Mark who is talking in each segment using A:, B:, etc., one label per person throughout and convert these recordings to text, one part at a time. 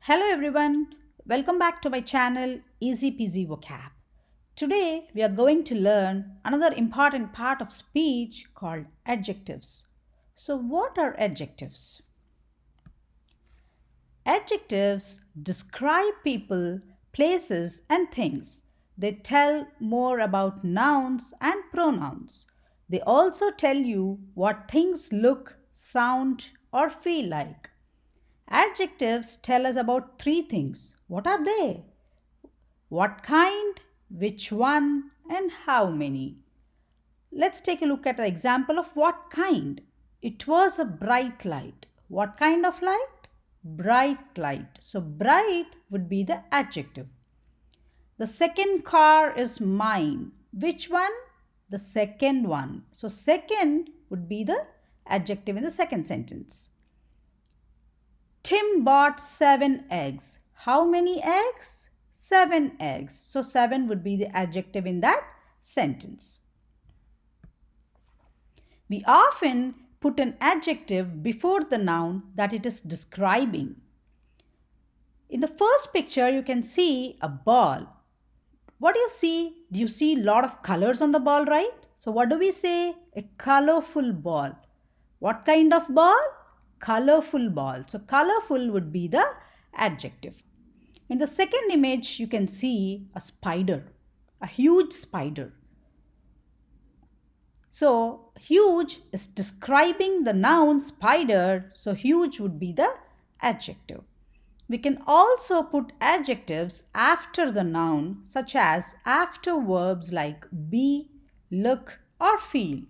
A: Hello everyone, welcome back to my channel Easy Peasy Vocab. Today we are going to learn another important part of speech called adjectives. So what are adjectives? Adjectives describe people, places and things. They tell more about nouns and pronouns. They also tell you what things look, sound or feel like. Adjectives tell us about three things. What are they? What kind, which one, and how many. Let's take a look at an example of what kind. It was a bright light. What kind of light? Bright light. So, bright would be the adjective. The second car is mine. Which one? The second one. So, second would be the adjective in the second sentence. Tim bought 7 eggs. How many eggs? 7 eggs. So 7 would be the adjective in that sentence. We often put an adjective before the noun that it is describing. In the first picture, you can see a ball. What do you see? Do you see a lot of colors on the ball, right? So what do we say? A colorful ball. What kind of ball? Colorful ball. So colorful would be the adjective. In the second image, you can see a spider, a huge spider. So huge is describing the noun spider. So huge would be the adjective. We can also put adjectives after the noun, such as after verbs like be, look, or feel.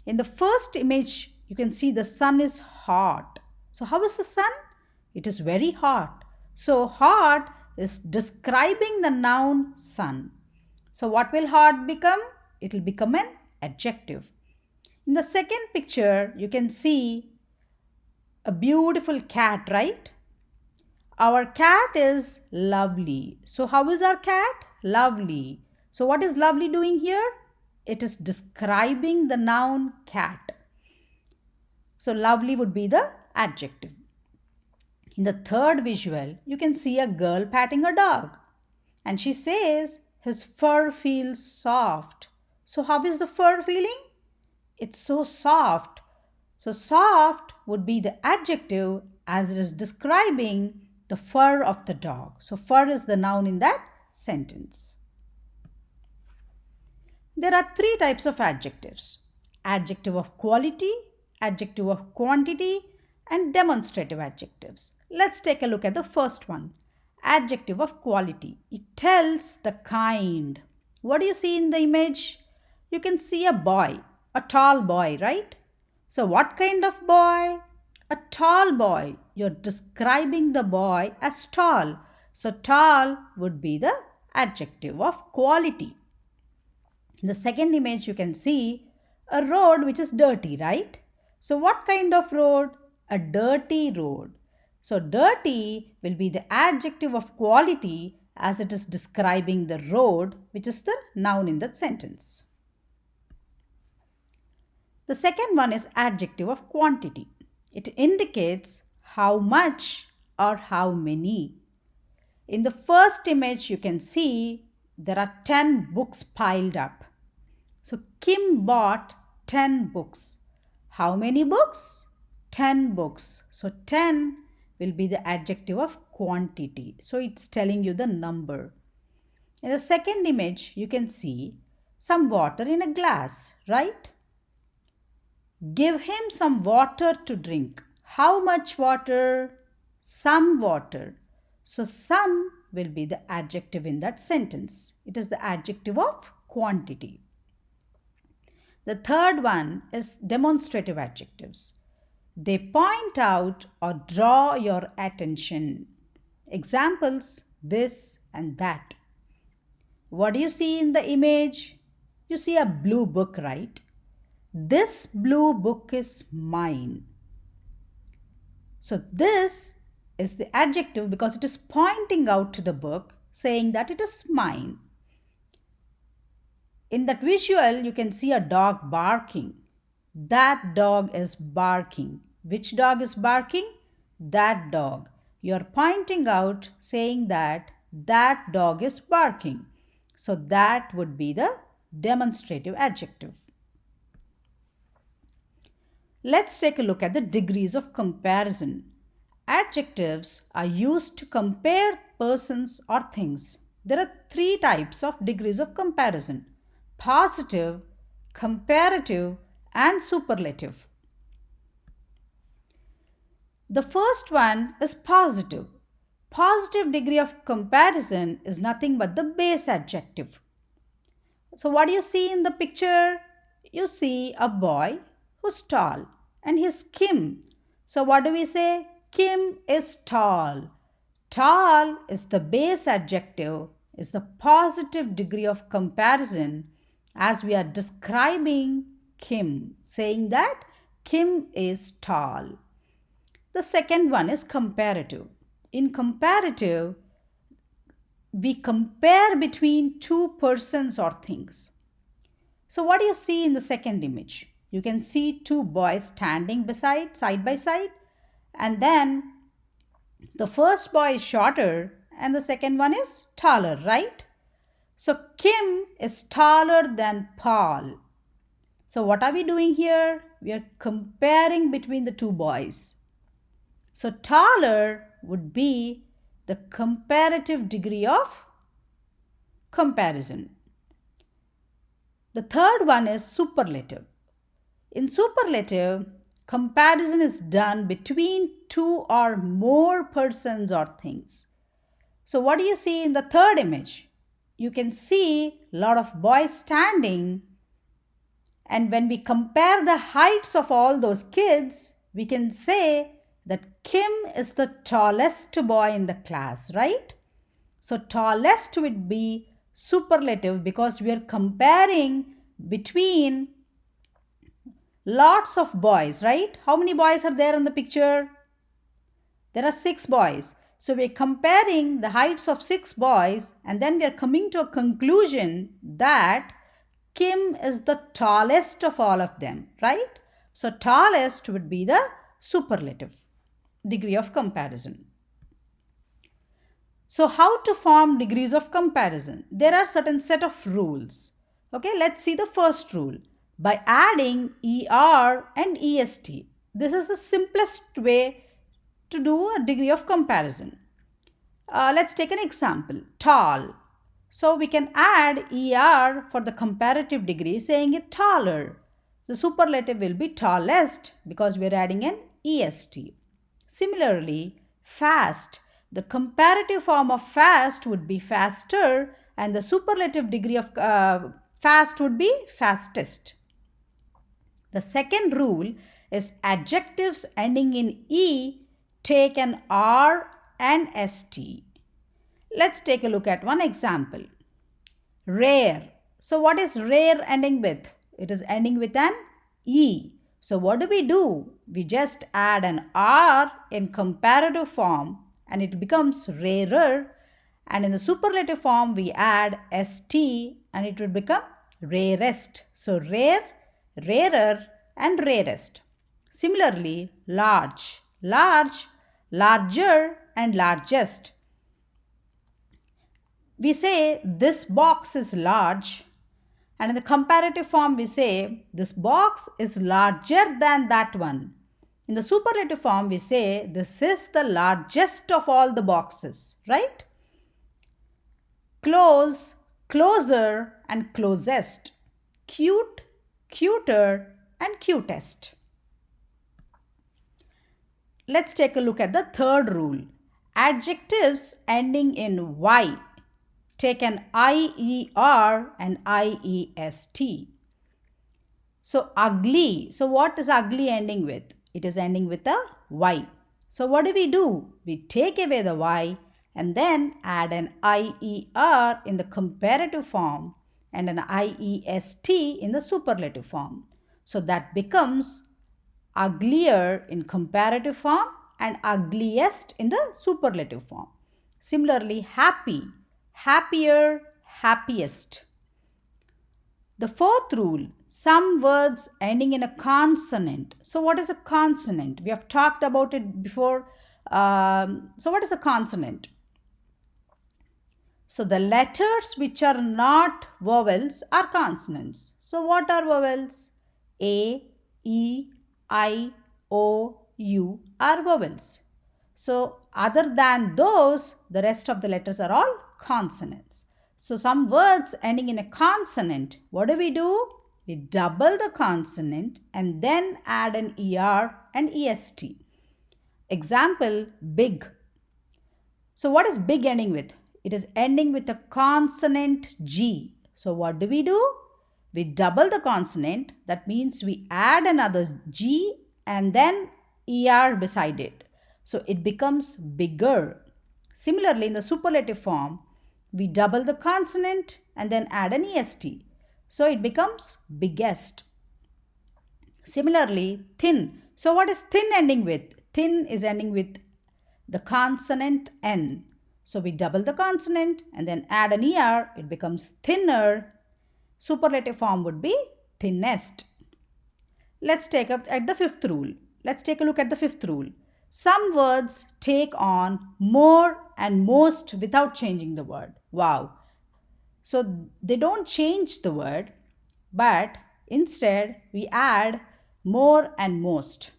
A: In the first image, you can see the sun is hot. So how is the sun? It is very hot. So hot is describing the noun sun. So what will hot become? It will become an adjective. In the second picture, you can see a beautiful cat, right? Our cat is lovely. So how is our cat? Lovely. So what is lovely doing here? It is describing the noun cat. So lovely would be the adjective. In the third visual, you can see a girl patting a dog. And she says, his fur feels soft. So how is the fur feeling? It's so soft. So soft would be the adjective as it is describing the fur of the dog. So fur is the noun in that sentence. There are three types of adjectives. Adjective of quality, adjective of quantity, and demonstrative adjectives. Let's take a look at the first one. Adjective of quality. It tells the kind. What do you see in the image? You can see a boy, a tall boy, right? So what kind of boy? A tall boy. You're describing the boy as tall. So tall would be the adjective of quality. In the second image, you can see a road which is dirty, right? So what kind of road? A dirty road. So dirty will be the adjective of quality as it is describing the road, which is the noun in that sentence. The second one is adjective of quantity. It indicates how much or how many. In the first image, you can see there are 10 books piled up. So Kim bought 10 books. How many books? 10 books. So 10 will be the adjective of quantity. So it's telling you the number. In the second image, you can see some water in a glass, right? Give him some water to drink. How much water? Some water. So some will be the adjective in that sentence. It is the adjective of quantity. The third one is demonstrative adjectives. They point out or draw your attention. Examples, this and that. What do you see in the image? You see a blue book, right? This blue book is mine. So this is the adjective because it is pointing out to the book, saying that it is mine. In that visual, you can see a dog barking. That dog is barking. Which dog is barking? That dog. You're pointing out saying that that dog is barking. So that would be the demonstrative adjective. Let's take a look at the degrees of comparison. Adjectives are used to compare persons or things. There are three types of degrees of comparison: positive, comparative, and superlative. The first one is positive. Positive degree of comparison is nothing but the base adjective. So, what do you see in the picture? You see a boy who's tall and he's Kim. So, what do we say? Kim is tall. Tall is the base adjective, is the positive degree of comparison as we are describing Kim, saying that Kim is tall. The second one is comparative. In comparative, we compare between two persons or things. So what do you see in the second image? You can see two boys standing side by side, and then the first boy is shorter and the second one is taller, right? So Kim is taller than Paul. So what are we doing here? We are comparing between the two boys. So taller would be the comparative degree of comparison. The third one is superlative. In superlative, comparison is done between two or more persons or things. So what do you see in the third image? You can see a lot of boys standing, and when we compare the heights of all those kids, we can say that Kim is the tallest boy in the class, right? So tallest would be superlative because we are comparing between lots of boys, right? How many boys are there in the picture? There are 6 boys. So we're comparing the heights of 6 boys, and then we are coming to a conclusion that Kim is the tallest of all of them, right? So tallest would be the superlative degree of comparison. So how to form degrees of comparison? There are certain set of rules. Okay, let's see the first rule. By adding ER and EST. This is the simplest way to do a degree of comparison. Let's take an example. Tall. So we can add ER for the comparative degree, saying it taller. The superlative will be tallest because we are adding an EST. Similarly, fast. The comparative form of fast would be faster, and the superlative degree of fast would be fastest. The second rule is adjectives ending in E take an R and ST. Let's take a look at one example. Rare. So what is rare ending with? It is ending with an E. So what do? We just add an R in comparative form and it becomes rarer, and in the superlative form we add ST and it will become rarest. So rare, rarer, and rarest. Similarly, large, larger, and largest. We say this box is large, and in the comparative form we say this box is larger than that one. In the superlative form we say this is the largest of all the boxes, right? Close, closer, and closest. Cute, cuter, and cutest. Let's take a look at the third rule. Adjectives ending in Y take an IER and IEST. So ugly. So what is ugly ending with? It is ending with a Y. So what do? We take away the Y and then add an IER in the comparative form and an IEST in the superlative form. So that becomes uglier in comparative form and ugliest in the superlative form. Similarly, happy, happier, happiest. The fourth rule, some words ending in a consonant. So what is a consonant? We have talked about it before So what is a consonant? So the letters which are not vowels are consonants. So what are vowels? A, E, I, O, U are vowels. So other than those, the rest of the letters are all consonants. So some words ending in a consonant, what do? We double the consonant and then add an ER and EST. Example, big. So what is big ending with? It is ending with a consonant G. So what do? We double the consonant. That means we add another G and then ER beside it. So it becomes bigger. Similarly, in the superlative form, we double the consonant and then add an EST. So it becomes biggest. Similarly, thin. So what is thin ending with? Thin is ending with the consonant N. So we double the consonant and then add an ER. It becomes thinner. Superlative form would be thinnest. Let's take up at the fifth rule. Let's take a look at the fifth rule. Some words take on more and most without changing the word. Wow. So they don't change the word, but instead we add more and most.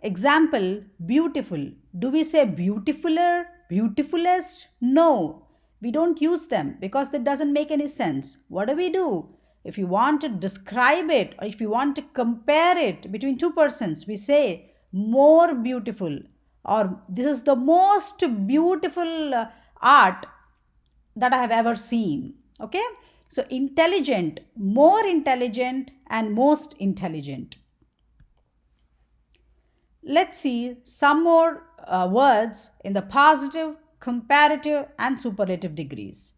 A: Example, beautiful. Do we say beautifuler, beautifulest? No, we don't use them because that doesn't make any sense. What do? If you want to describe it or if you want to compare it between two persons, we say more beautiful or this is the most beautiful art that I have ever seen. Okay, so intelligent, more intelligent, and most intelligent. Let's see some more words in the positive, comparative, and superlative degrees.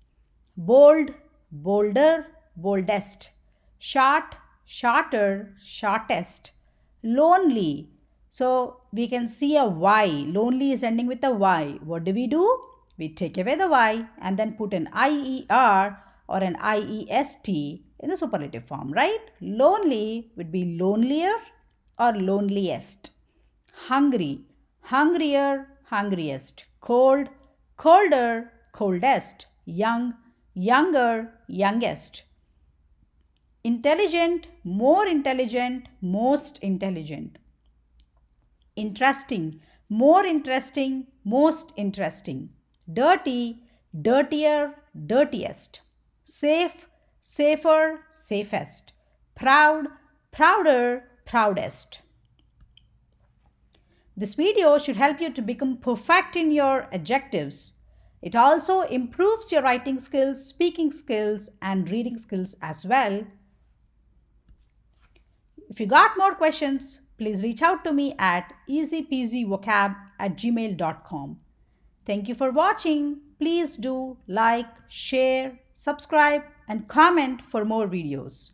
A: Bold, bolder, boldest. Short, shorter, shortest. Lonely. So we can see a Y. Lonely is ending with a Y. What do? We take away the Y and then put an IER or an IEST in the superlative form, right? Lonely would be lonelier or loneliest. Hungry, hungrier, hungriest. Cold, colder, coldest. Young, younger, youngest. Intelligent, more intelligent, most intelligent. Interesting, more interesting, most interesting. Dirty, dirtier, dirtiest. Safe, safer, safest. Proud, prouder, proudest. This video should help you to become perfect in your adjectives. It also improves your writing skills, speaking skills, and reading skills as well. If you got more questions, please reach out to me at easypeasyvocab@gmail.com. Thank you for watching. Please do like, share, subscribe, and comment for more videos.